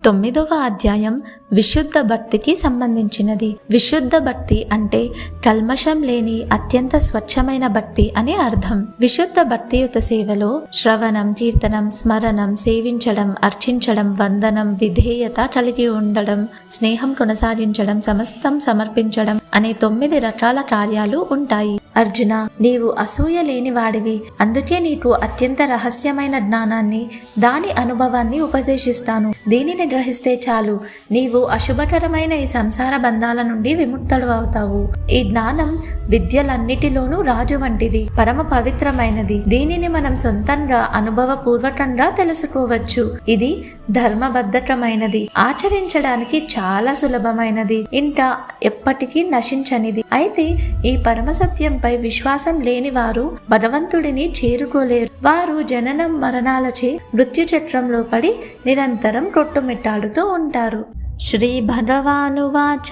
9వ అధ్యాయం విశుద్ధ భక్తికి సంబంధించినది. విశుద్ధ భక్తి అంటే కల్మషం లేని అత్యంత స్వచ్ఛమైన భక్తి అని అర్థం. విశుద్ధ భక్తియుత సేవలో శ్రవణం, కీర్తనం, స్మరణం, సేవించడం, అర్చించడం, వందనం, విధేయత కలిగి ఉండడం, స్నేహం కొనసాగించడం, సమస్తం సమర్పించడం అనే 9 రకాల కార్యాలు ఉంటాయి. అర్జున, నీవు అసూయ లేని వాడివి, అందుకే నీకు అత్యంత రహస్యమైన జ్ఞానాన్ని, దాని అనుభవాన్ని ఉపదేశిస్తాను. దీనిని గ్రహిస్తే చాలు, నీవు అశుభకరమైన ఈ సంసార బంధాల నుండి విముక్తుడు అవుతావు. ఈ జ్ఞానం విద్యలన్నిటిలోనూ రాజు వంటిది, పరమ పవిత్రమైనది. దీనిని మనం సొంతంగా అనుభవపూర్వకంగా తెలుసుకోవచ్చు. ఇది ధర్మబద్ధకమైనది, ఆచరించడానికి చాలా సులభమైనది, ఇంకా ఎప్పటికీ నశించనిది. అయితే ఈ పరమసత్యంపై విశ్వాసం లేని వారు భగవంతుడిని చేరుకోలేరు. వారు జననం మరణాలచే మృత్యు చక్రంలో పడి నిరంతరం కొట్టుమిట్టాడుతూ ఉంటారు. శ్రీ భగవానువాచ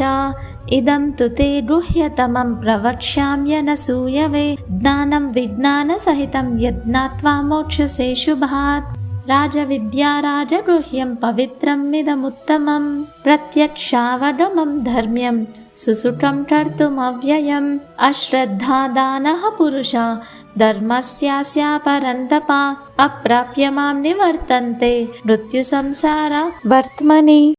ఇదం తు తే గుహ్యతమం ప్రవక్ష్యామ్యనసూయవే జ్ఞానం విజ్ఞాన సహితం యజ్ఞాత్వా మోక్షసే శుభాత్. రాజవిద్యా రాజగృహ్యం పవిత్రం మిదముత్తమం ప్రత్యక్షావగమం ధర్మ్యం సుసుఖం కర్తుమవ్యయం. అశ్రద్ధా దానః పురుష ధర్మస్యాస్య పరంతప అప్రాప్య మాం నివర్తంతే మృత్యు సంసార వర్త్మని.